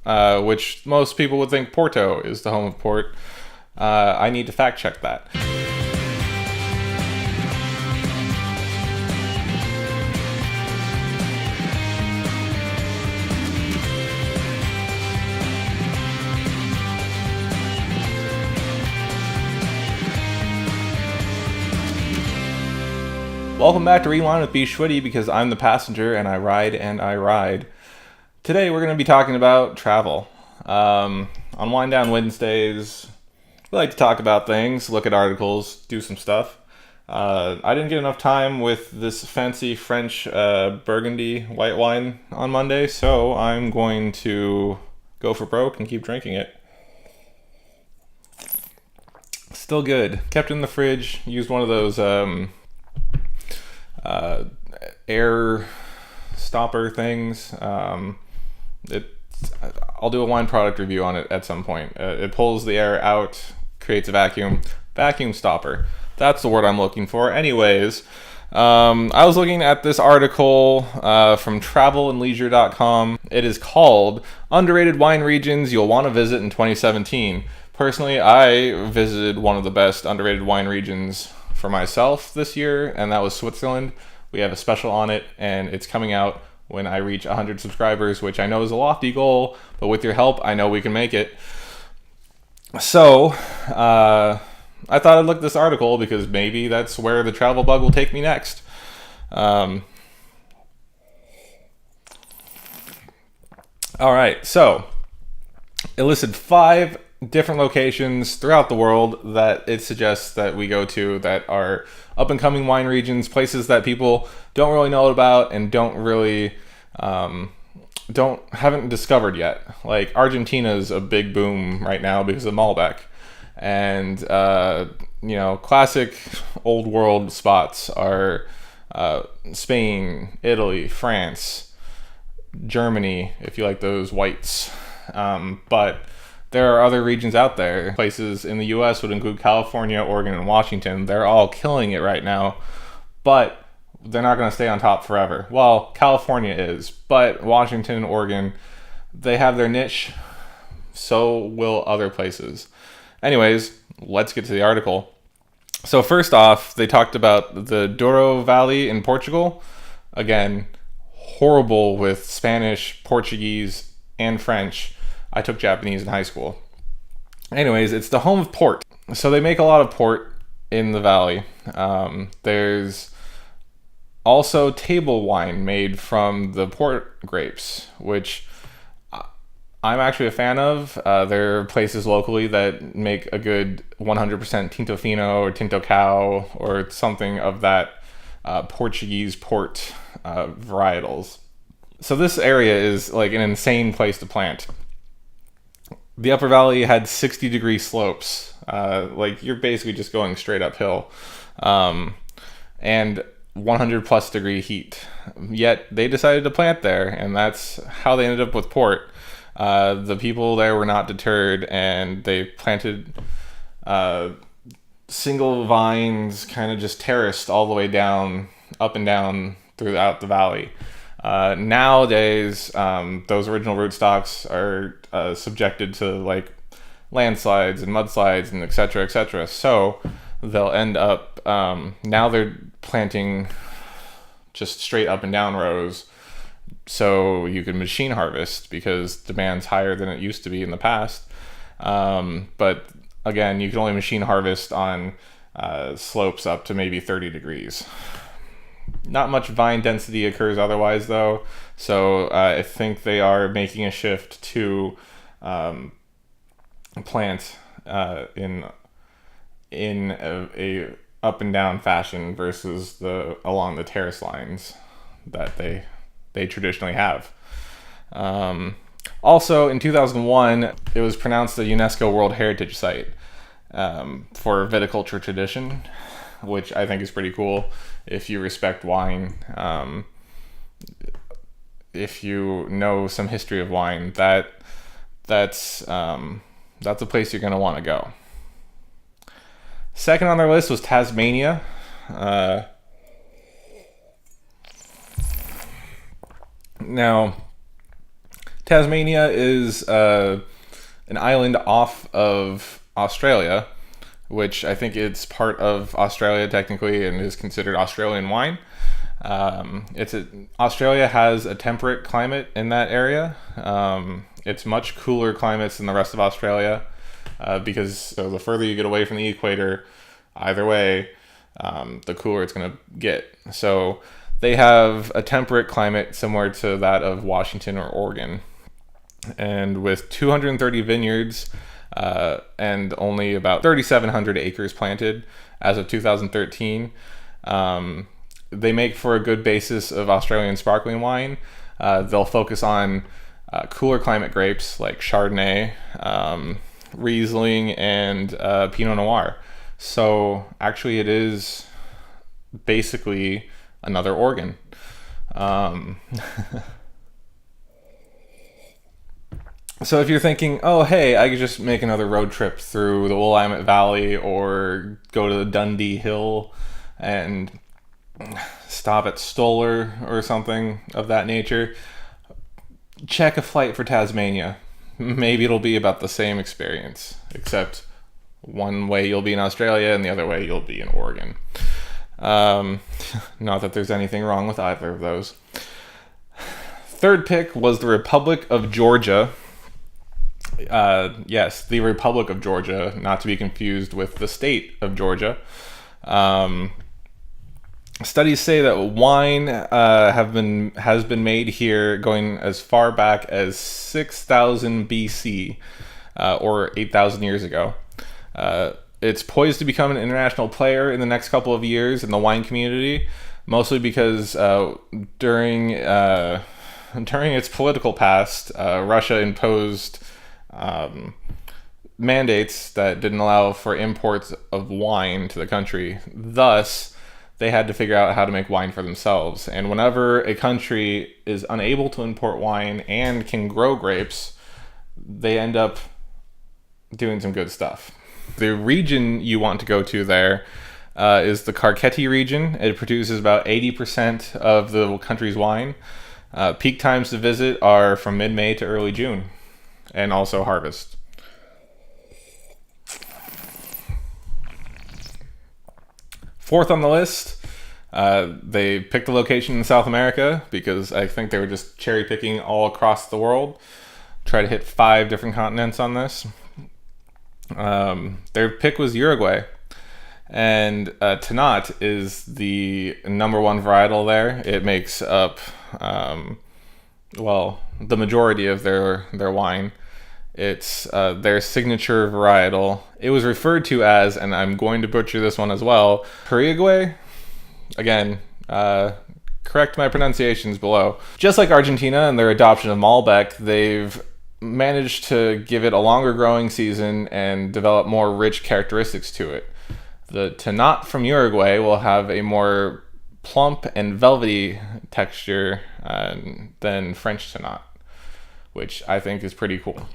which most people would think Porto is the home of port. I need to fact check that. Welcome back to Rewind with bschwitty, because I'm the passenger and I ride and I ride. Today we're going to be talking about travel. On Wind Down Wednesdays, we like to talk about things, look at articles, do some stuff. I didn't get enough time with this fancy French Burgundy white wine on Monday, so I'm going to go for broke and keep drinking it. Still good. Kept it in the fridge, used one of those air stopper things. I'll do a wine product review on it at some point. It pulls the air out, creates a vacuum stopper. That's the word I'm looking for. Anyways, I was looking at this article from travelandleisure.com. It is called Underrated Wine Regions You'll Want to Visit in 2017. Personally, I visited one of the best underrated wine regions for myself this year, and that was Switzerland. We have a special on it, and it's coming out when I reach 100 subscribers, which I know is a lofty goal, but with your help, I know we can make it. So, I thought I'd look at this article because maybe that's where the travel bug will take me next. All right, so it listed 5 different locations throughout the world that it suggests that we go to that are up and coming wine regions, places that people don't really know about and haven't discovered yet. Like Argentina is a big boom right now because of Malbec, and classic old world spots are Spain, Italy, France, Germany, if you like those whites, but there are other regions out there. Places in the U.S. would include California, Oregon, and Washington. They're all killing it right now, but they're not going to stay on top forever. Well, California is, but Washington and Oregon, they have their niche. So will other places. Anyways, let's get to the article. So first off, they talked about the Douro Valley in Portugal. Again, horrible with Spanish, Portuguese, and French. I took Japanese in high school. Anyways, it's the home of port. So they make a lot of port in the valley. There's also table wine made from the port grapes, which I'm actually a fan of. There are places locally that make a good 100% Tinto Fino or Tinto Cow or something of that Portuguese port varietals. So this area is like an insane place to plant. The upper valley had 60-degree slopes. Like you're basically just going straight uphill. And 100 plus degree heat. Yet they decided to plant there, and that's how they ended up with port. The people there were not deterred, and they planted single vines, kind of just terraced all the way down, up and down throughout the valley. Nowadays, those original rootstocks are subjected to like landslides and mudslides and et cetera, so they'll end up now they're planting just straight up and down rows so you can machine harvest because demand's higher than it used to be in the past, but again, you can only machine harvest on slopes up to maybe 30 degrees. Not much vine density occurs otherwise, though, so I think they are making a shift to plant in a up and down fashion versus along the terrace lines that they traditionally have. Also, in 2001, it was pronounced a UNESCO World Heritage Site for viticulture tradition, which I think is pretty cool. If you respect wine, if you know some history of wine, that's a place you're going to want to go. Second on their list was Tasmania. Now, Tasmania is an island off of Australia, which I think it's part of Australia technically and is considered Australian wine. Australia has a temperate climate in that area. It's much cooler climates than the rest of Australia because the further you get away from the equator, either way, the cooler it's going to get. So they have a temperate climate similar to that of Washington or Oregon. And with 230 vineyards and only about 3,700 acres planted as of 2013, they make for a good basis of Australian sparkling wine. They'll focus on cooler climate grapes like Chardonnay, Riesling, and Pinot Noir. So actually it is basically another Oregon. So if you're thinking, oh, hey, I could just make another road trip through the Willamette Valley or go to the Dundee Hill and stop at Stoller or something of that nature, check a flight for Tasmania. Maybe it'll be about the same experience, except one way you'll be in Australia and the other way you'll be in Oregon. Not that there's anything wrong with either of those. Third pick was the Republic of Georgia. Yes, the Republic of Georgia, not to be confused with the state of Georgia. Studies say that wine has been made here going as far back as 6,000 BC, or 8,000 years ago. It's poised to become an international player in the next couple of years in the wine community, mostly because during its political past, Russia imposed mandates that didn't allow for imports of wine to the country. Thus, they had to figure out how to make wine for themselves. And whenever a country is unable to import wine and can grow grapes, they end up doing some good stuff. The region you want to go to there is the Carchetti region. It produces about 80% of the country's wine. Peak times to visit are from mid-May to early June, and also harvest. Fourth on the list, they picked a location in South America because I think they were just cherry picking all across the world. Try to hit 5 different continents on this. Their pick was Uruguay, and Tannat is the number one varietal there. It makes up the majority of their wine. It's their signature varietal. It was referred to as, and I'm going to butcher this one as well, Uruguay. Again, correct my pronunciations below. Just like Argentina and their adoption of Malbec, they've managed to give it a longer growing season and develop more rich characteristics to it. The Tannat from Uruguay will have a more plump and velvety texture than French Tannat, which I think is pretty cool.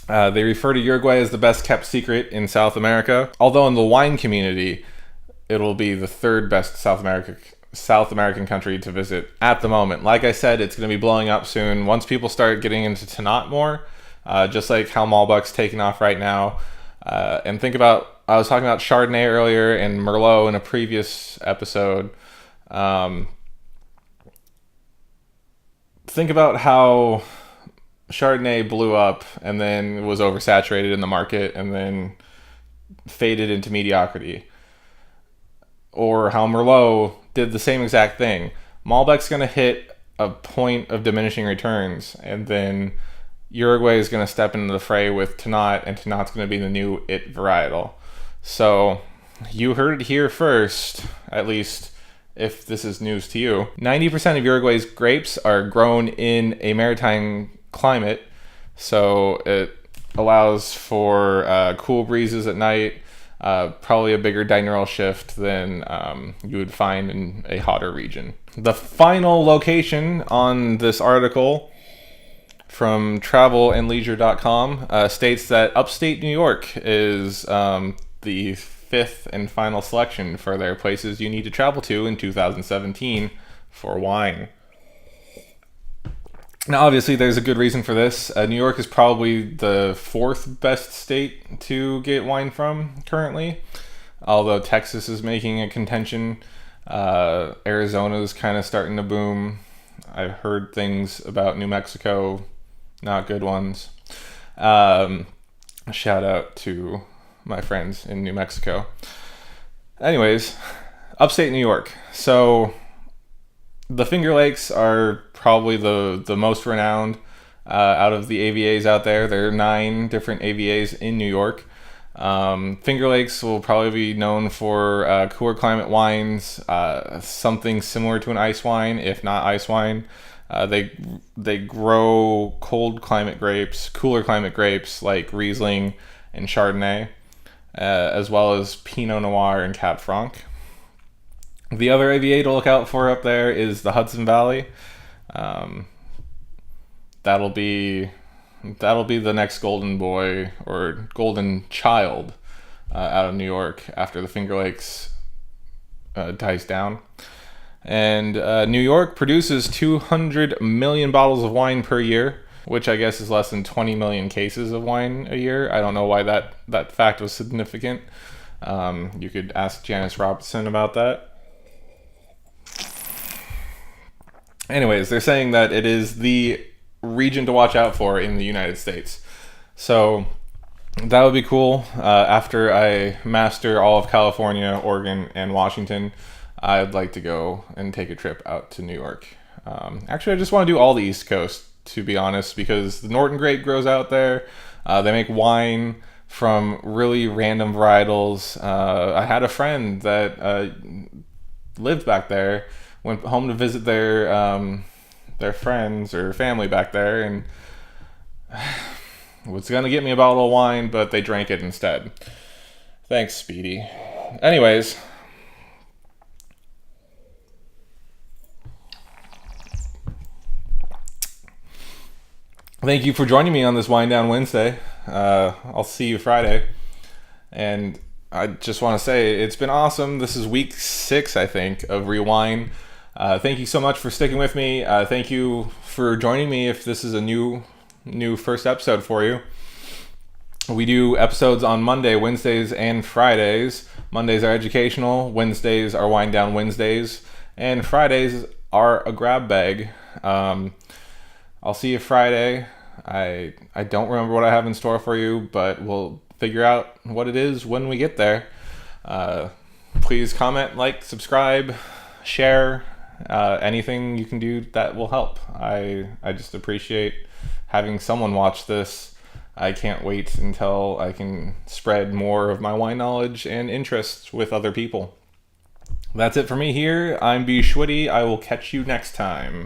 They refer to Uruguay as the best kept secret in South America, although in the wine community, it'll be the third best South American country to visit at the moment. Like I said, it's going to be blowing up soon. Once people start getting into Tannat more, just like how Malbec's taking off right now. And think about, I was talking about Chardonnay earlier and Merlot in a previous episode. Think about how Chardonnay blew up and then was oversaturated in the market and then faded into mediocrity. Or how Merlot did the same exact thing. Malbec's going to hit a point of diminishing returns, and then Uruguay is going to step into the fray with Tannat, and Tannat's going to be the new it varietal. So you heard it here first, at least if this is news to you. 90% of Uruguay's grapes are grown in a maritime climate, so it allows for cool breezes at night, probably a bigger diurnal shift than you would find in a hotter region. The final location on this article from travelandleisure.com states that upstate New York is the 5th and final selection for their places you need to travel to in 2017 for wine. Now, obviously, there's a good reason for this. New York is probably the fourth best state to get wine from currently, although Texas is making a contention. Arizona's kind of starting to boom. I've heard things about New Mexico, not good ones. Shout out to my friends in New Mexico. Anyways, upstate New York. So the Finger Lakes are probably the most renowned out of the AVAs out there. There are 9 different AVAs in New York. Finger Lakes will probably be known for cooler climate wines, something similar to an ice wine, if not ice wine. They grow cold climate grapes, cooler climate grapes like Riesling and Chardonnay, as well as Pinot Noir and Cab Franc. The other AVA to look out for up there is the Hudson Valley. That'll be the next golden boy or golden child out of New York after the Finger Lakes dies down. And New York produces 200 million bottles of wine per year, which I guess is less than 20 million cases of wine a year. I don't know why that fact was significant. You could ask Janice Robinson about that. Anyways, they're saying that it is the region to watch out for in the United States. So that would be cool. After I master all of California, Oregon, and Washington, I'd like to go and take a trip out to New York. Actually, I just want to do all the East Coast, to be honest, because the Norton grape grows out there. They make wine from really random varietals. I had a friend that lived back there, went home to visit their friends or family back there, and was gonna get me a bottle of wine, but they drank it instead. Thanks, Speedy. Anyways, thank you for joining me on this Wind Down Wednesday. I'll see you Friday. And I just want to say it's been awesome. This is week 6, I think, of Rewind. Thank you so much for sticking with me. Thank you for joining me if this is a new first episode for you. We do episodes on Monday, Wednesdays, and Fridays. Mondays are educational, Wednesdays are Wind Down Wednesdays, and Fridays are a grab bag. I'll see you Friday. I don't remember what I have in store for you, but we'll figure out what it is when we get there. Please comment, like, subscribe, share. Anything you can do that will help. I just appreciate having someone watch this. I can't wait until I can spread more of my wine knowledge and interests with other people. That's it for me here. I'm bschwitty. I will catch you next time.